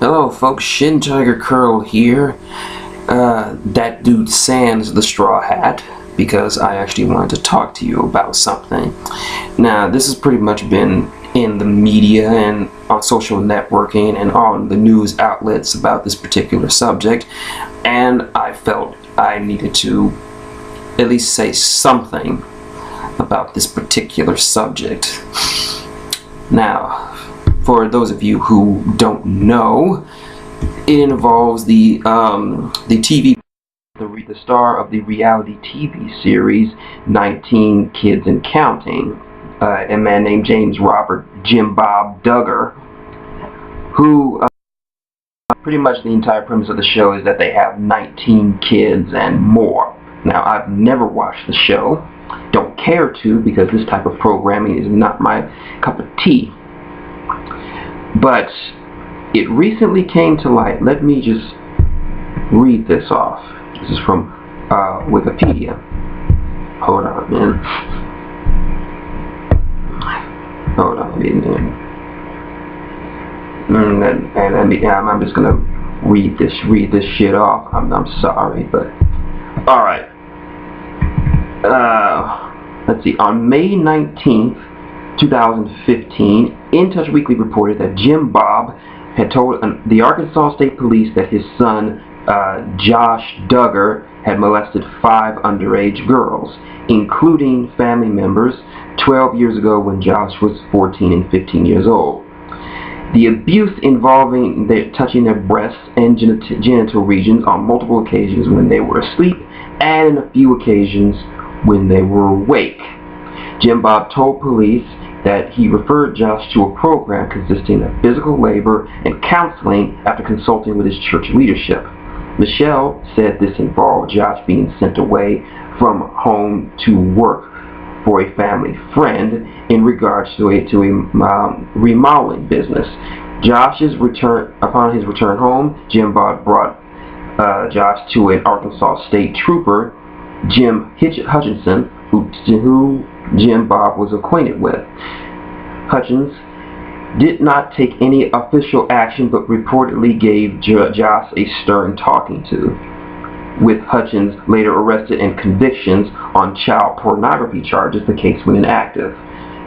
Hello folks, shintigercurl here. That dude sans the straw hat because I actually wanted to talk to you about something. Now, this has pretty much been in the media and on social networking and on the news outlets about this particular subject, and I felt I needed to at least say something about this particular subject. Now, for those of you who don't know, it involves the star of the reality TV series 19 Kids and Counting, a man named Jim Bob Duggar, who pretty much the entire premise of the show is that they have 19 kids and more. Now, I've never watched the show, don't care to, because this type of programming is not my cup of tea. But it recently came to light. Let me just read this off. This is from Wikipedia. Hold on, man. Hold on, I'm just gonna read this shit off. I'm sorry, but all right. Let's see. On May 19th, 2015, In Touch Weekly reported that Jim Bob had told the Arkansas State Police that his son, Josh Duggar, had molested 5 underage girls, including family members, 12 years ago when Josh was 14 and 15 years old. The abuse involving touching their breasts and genital regions on multiple occasions when they were asleep, and in a few occasions when they were awake. Jim Bob told police that he referred Josh to a program consisting of physical labor and counseling after consulting with his church leadership. Michelle said this involved Josh being sent away from home to work for a family friend in regards to a remodeling business. Upon his return home, Jim Bob brought Josh to an Arkansas State Trooper, Jim Hutchinson, who Jim Bob was acquainted with. Hutchins did not take any official action, but reportedly gave Josh a stern talking to, with Hutchins later arrested and convictions on child pornography charges. The case went inactive.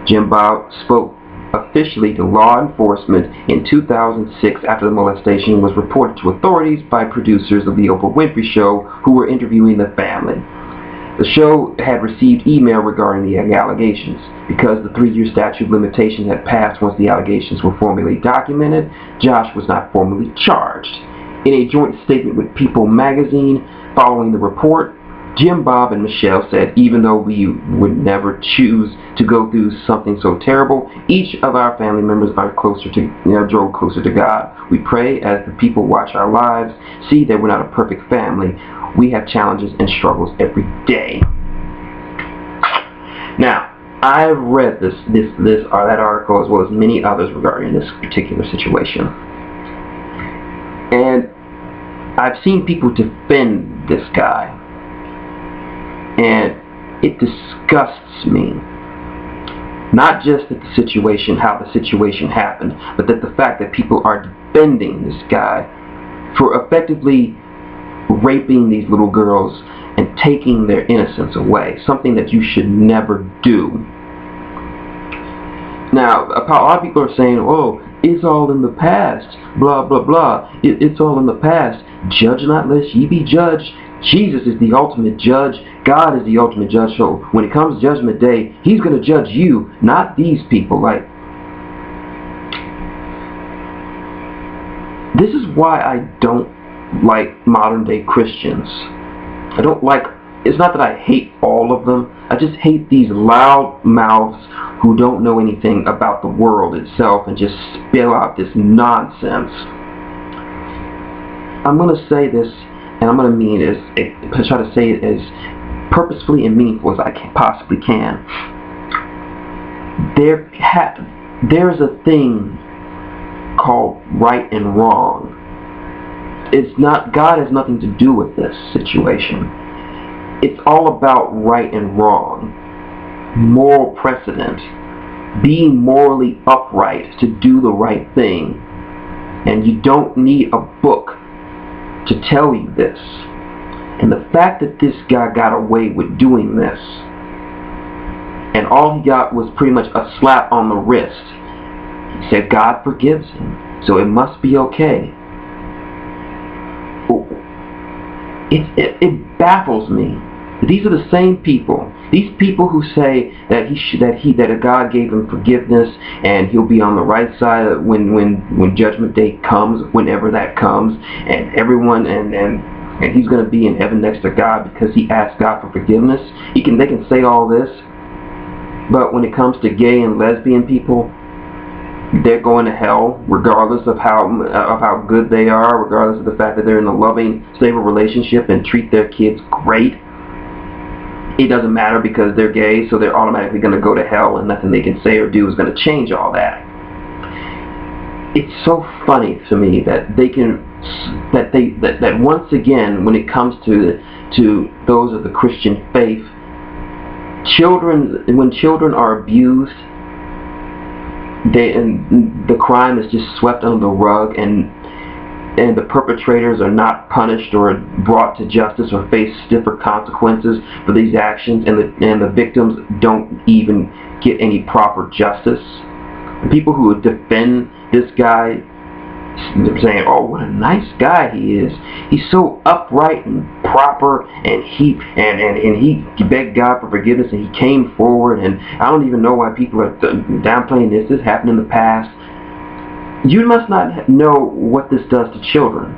Jim Bob spoke officially to law enforcement in 2006 after the molestation was reported to authorities by producers of the Oprah Winfrey Show who were interviewing the family. The show had received email regarding the allegations. Because the 3-year statute of limitations had passed once the allegations were formally documented, Josh was not formally charged. In a joint statement with People magazine following the report, Jim Bob and Michelle said, "Even though we would never choose to go through something so terrible, each of our family members are drove closer to God. We pray as the people watch our lives, see that we're not a perfect family. We have challenges and struggles every day." Now, I've read that article as well as many others regarding this particular situation, and I've seen people defend this guy, and it disgusts me. Not just that how the situation happened, but that the fact that people are defending this guy for effectively raping these little girls and taking their innocence away, something that you should never do. Now, a lot of people are saying, "Oh, it's all in the past, blah blah blah, it's all in the past. Judge not lest ye be judged." Jesus is the ultimate judge. God is the ultimate judge. So when it comes to judgment day, he's going to judge you, not these people. This is why I don't like modern day Christians. It's not that I hate all of them, I just hate these loud mouths who don't know anything about the world itself and just spill out this nonsense. I'm going to say this, and I'm going to mean it, try to say it as purposefully and meaningful as I possibly can. There's a thing called right and wrong. God has nothing to do with this situation. It's all about right and wrong, moral precedent, being morally upright to do the right thing. And you don't need a book to tell you this. And the fact that this guy got away with doing this, and all he got was pretty much a slap on the wrist. He said God forgives him, so it must be okay. It baffles me. These are the same people. These people who say that that God gave him forgiveness and he'll be on the right side when Judgment Day comes, whenever that comes, and everyone and he's going to be in heaven next to God because he asked God for forgiveness. They can say all this, but when it comes to gay and lesbian people, they're going to hell regardless of how good they are, regardless of the fact that they're in a loving, stable relationship and treat their kids great. It doesn't matter because they're gay, so they're automatically going to go to hell, and nothing they can say or do is going to change all that. It's so funny to me that that once again, when it comes to those of the Christian faith, when children are abused, the crime is just swept under the rug, and the perpetrators are not punished or brought to justice or face stiffer consequences for these actions, and the victims don't even get any proper justice. The people who defend this guy, they're saying, "Oh, what a nice guy he is. He's so upright and proper, and he begged God for forgiveness, and he came forward, and I don't even know why people are downplaying this. This happened in the past." You must not know what this does to children.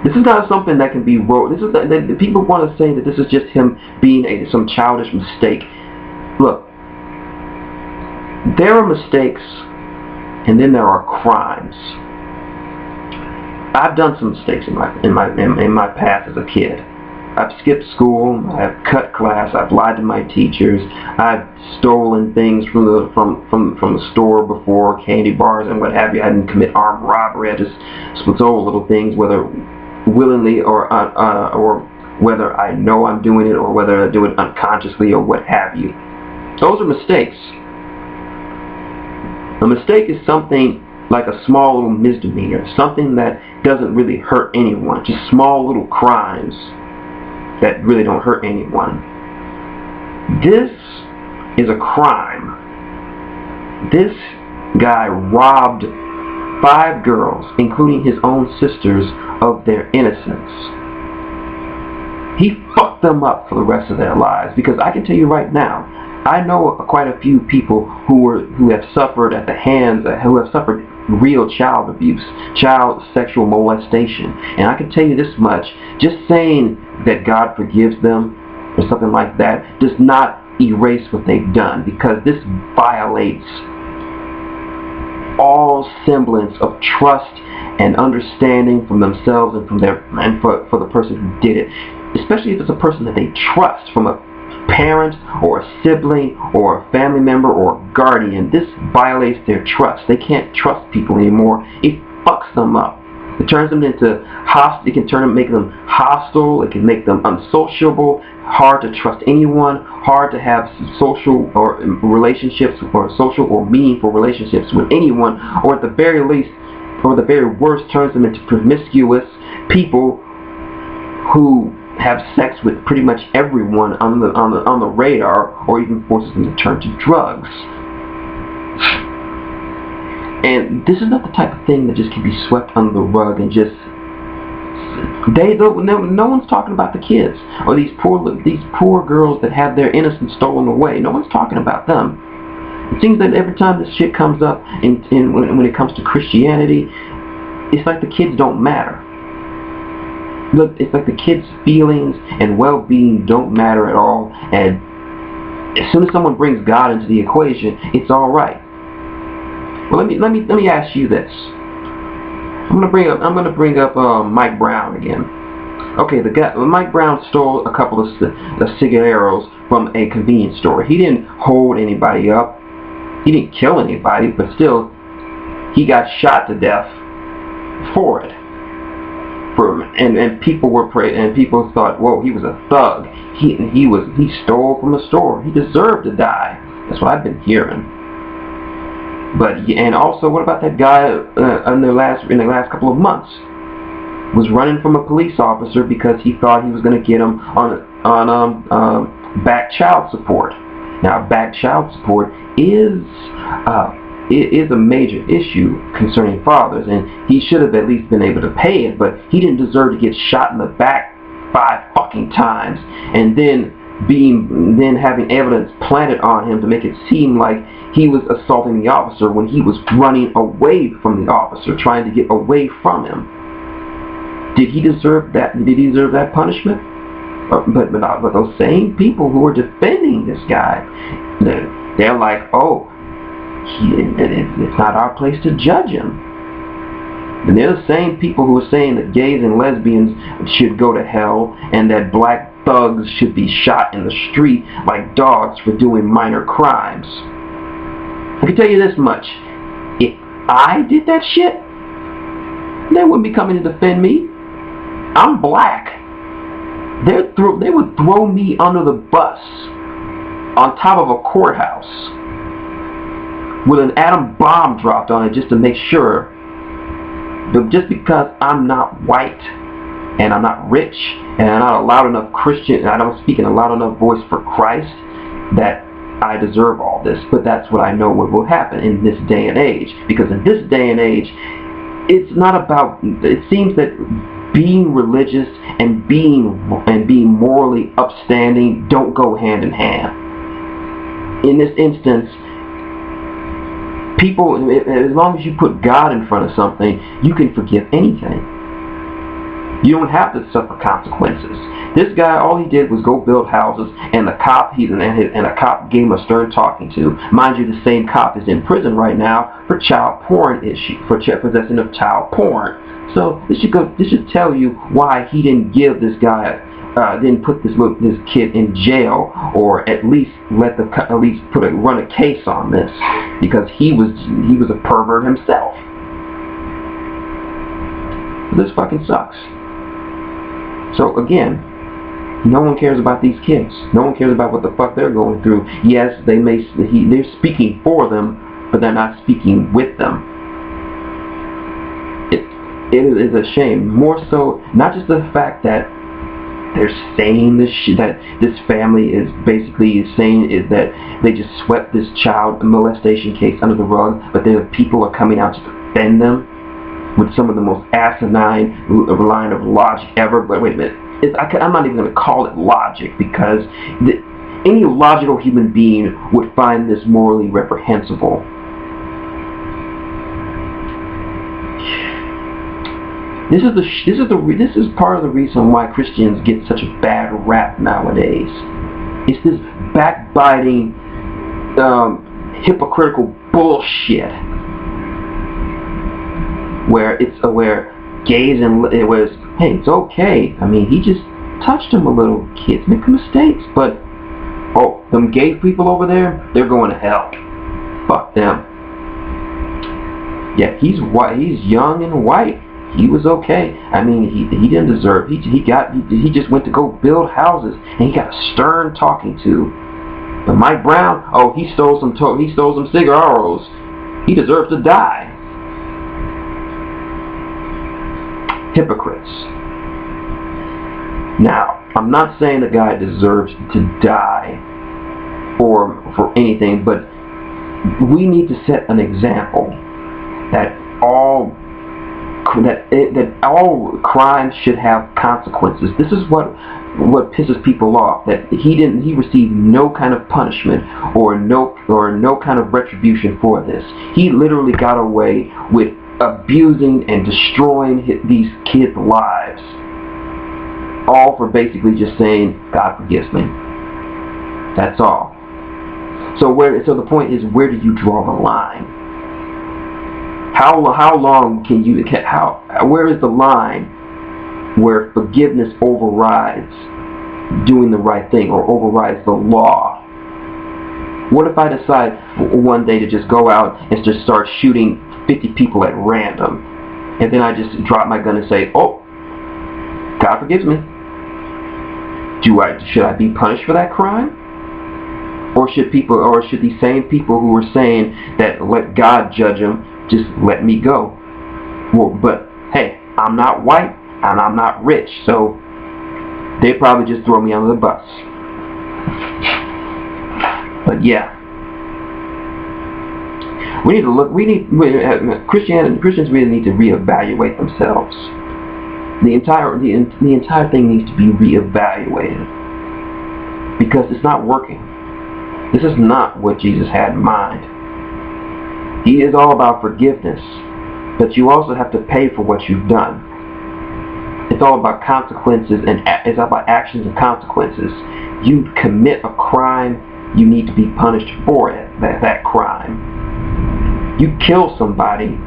This is not something that can be wrote. This is people want to say that this is just him being some childish mistake. Look, there are mistakes, and then there are crimes. I've done some mistakes in my past as a kid. I've skipped school, I've cut class, I've lied to my teachers, I've stolen things from the store before, candy bars and what have you. I didn't commit armed robbery. I just stole little things, whether willingly or whether I know I'm doing it or whether I do it unconsciously or what have you. Those are mistakes. A mistake is something like a small little misdemeanor, something that doesn't really hurt anyone, just small little crimes that really don't hurt anyone. This is a crime. This guy robbed 5 girls, including his own sisters, of their innocence. He fucked them up for the rest of their lives, because I can tell you right now, I know quite a few people who have suffered at the hands, who have suffered real child abuse, child sexual molestation, and I can tell you this much: just saying that God forgives them or something like that does not erase what they've done, because this violates all semblance of trust and understanding from themselves and for the person who did it, especially if it's a person that they trust, from a parent or a sibling or a family member or a guardian. This violates their trust. They can't trust people anymore. It fucks them up. It turns them into hostile. It can make them hostile. It can make them unsociable, hard to trust anyone, hard to have social or relationships or social or meaningful relationships with anyone, or at the very least, or the very worst, turns them into promiscuous people who have sex with pretty much everyone on the radar, or even forces them to turn to drugs. And this is not the type of thing that just can be swept under the rug and just no one's talking about the kids or these poor girls that have their innocence stolen away. No one's talking about them. It seems that every time this shit comes up when it comes to Christianity, it's like the kids don't matter. Look, it's like the kids' feelings and well-being don't matter at all, and as soon as someone brings God into the equation, it's all right. Well, let me ask you this. I'm gonna bring up Mike Brown again. Okay, Mike Brown stole a couple of cigarros from a convenience store. He didn't hold anybody up. He didn't kill anybody, but still, he got shot to death for it. And people were and people thought, whoa, he was a thug. He stole from the store. He deserved to die. That's what I've been hearing. But and also, what about that guy in the last couple of months was running from a police officer because he thought he was going to get him on back child support. Now, back child support is a major issue concerning fathers, and he should have at least been able to pay it. But he didn't deserve to get shot in the back 5 fucking times, and then having evidence planted on him to make it seem like he was assaulting the officer when he was running away from the officer, trying to get away from him. Did he deserve that? Did he deserve that punishment? But those same people who are defending this guy, they're like, oh, it's not our place to judge him. And they're the same people who are saying that gays and lesbians should go to hell and that black thugs should be shot in the street like dogs for doing minor crimes. I can tell you this much. If I did that shit, they wouldn't be coming to defend me. I'm black. They would throw me under the bus on top of a courthouse with an atom bomb dropped on it just to make sure. But just because I'm not white and I'm not rich and I'm not a loud enough Christian and I don't speak in a loud enough voice for Christ, that I deserve all this. But that's what I know what will happen in this day and age. Because in this day and age, it's not about, it seems that being religious and being morally upstanding don't go hand in hand. In this instance, people, as long as you put God in front of something, you can forgive anything. You don't have to suffer consequences. This guy, all he did was go build houses, and the cop, and a cop gave him a stern talking to. Mind you, the same cop is in prison right now for child porn issue, for possession of child porn. So this should tell you why he didn't give this guy, didn't put this kid in jail, or at least run a case on this, because he was a pervert himself. This fucking sucks. So again, no one cares about these kids. No one cares about what the fuck they're going through. Yes, they're speaking for them, but they're not speaking with them. It is a shame. More so, not just the fact that they're saying this shit, that this family is basically saying is that they just swept this child molestation case under the rug, but then people are coming out to defend them with some of the most asinine line of logic ever. But wait a minute, I'm not even going to call it logic, because any logical human being would find this morally reprehensible. This is part of the reason why Christians get such a bad rap nowadays. It's this backbiting, hypocritical bullshit. Where gays and it was, hey, it's okay. I mean, he just touched him a little. Kids make mistakes, but oh, them gay people over there, they're going to hell. Fuck them. Yeah, he's white. He's young and white. He was okay. I mean, he didn't deserve. He just went to go build houses, and he got a stern talking to. But Mike Brown, oh, he stole some cigarros. He deserves to die. Hypocrites. Now, I'm not saying the guy deserves to die for anything, but we need to set an example that all crimes should have consequences. This is what pisses people off, that he received no kind of punishment or no kind of retribution for this. He literally got away with abusing and destroying these kids' lives, all for basically just saying, God forgives me. That's all. So the point is, where do you draw the line? How long can you? Where is the line where forgiveness overrides doing the right thing or overrides the law? What if I decide one day to just go out and just start shooting 50 people at random, and then I just drop my gun and say, oh, God forgives me. Should I be punished for that crime? Or should these same people who are saying that let God judge them just let me go? Well, but hey, I'm not white and I'm not rich, so they probably just throw me under the bus. But yeah, we need to look. Christians really need to reevaluate themselves. The entire thing needs to be reevaluated because it's not working. This is not what Jesus had in mind. He is all about forgiveness, but you also have to pay for what you've done. It's all about consequences, and it's all about actions and consequences. You commit a crime, you need to be punished for it. That crime. You kill somebody,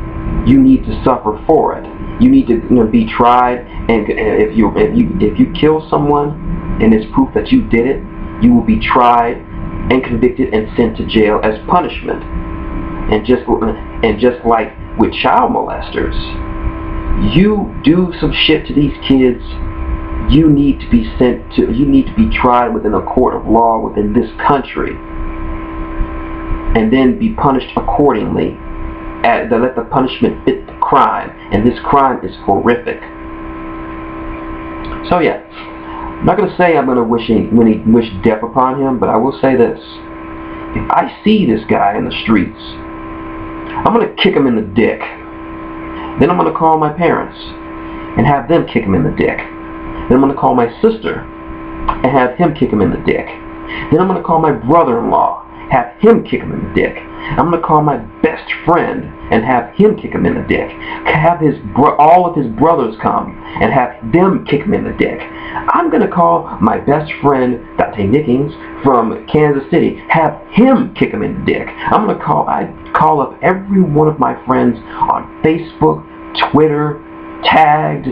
you need to suffer for it. You need to be tried, and if you kill someone and it's proof that you did it, you will be tried and convicted and sent to jail as punishment. And just like with child molesters, you do some shit to these kids, you need to be tried within a court of law within this country, and then be punished accordingly. Let the punishment fit the crime, and this crime is horrific. So yeah, I'm not going to say I'm going to wish death upon him, but I will say this: if I see this guy in the streets, I'm going to kick him in the dick. Then I'm going to call my parents and have them kick him in the dick. Then I'm going to call my sister and have him kick him in the dick. Then I'm going to call my brother-in-law, have him kick him in the dick. I'm going to call my best friend and have him kick him in the dick. Have all of his brothers come and have them kick him in the dick. I'm going to call my best friend, Dante Nickings, from Kansas City, have him kick him in the dick. I call up every one of my friends on Facebook, Twitter, tagged,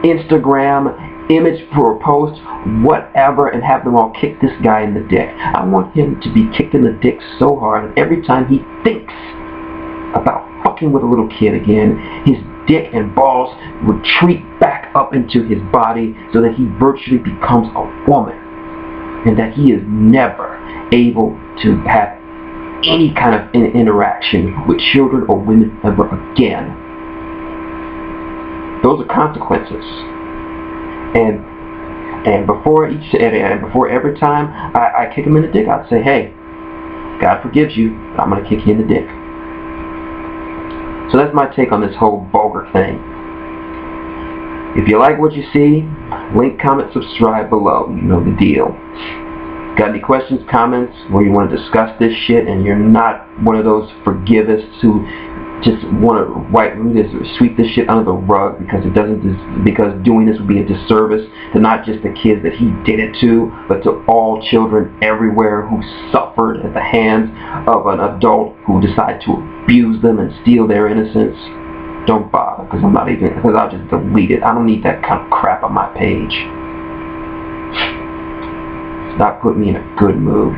Instagram, image for a post, whatever, and have them all kick this guy in the dick. I want him to be kicked in the dick so hard that every time he thinks about fucking with a little kid again, his dick and balls retreat back up into his body so that he virtually becomes a woman, and that he is never able to have any kind of interaction with children or women ever again. Those are consequences. And before every time I kick him in the dick, I'd say, hey, God forgives you, I'm going to kick you in the dick. So that's my take on this whole vulgar thing. If you like what you see, link, comment, subscribe below. You know the deal. Got any questions, comments, where you want to discuss this shit and you're not one of those forgivists who just want to sweep this shit under the rug because doing this would be a disservice to not just the kids that he did it to, but to all children everywhere who suffered at the hands of an adult who decided to abuse them and steal their innocence. Don't bother, because I'll just delete it. I don't need that kind of crap on my page. It's not putting me in a good mood.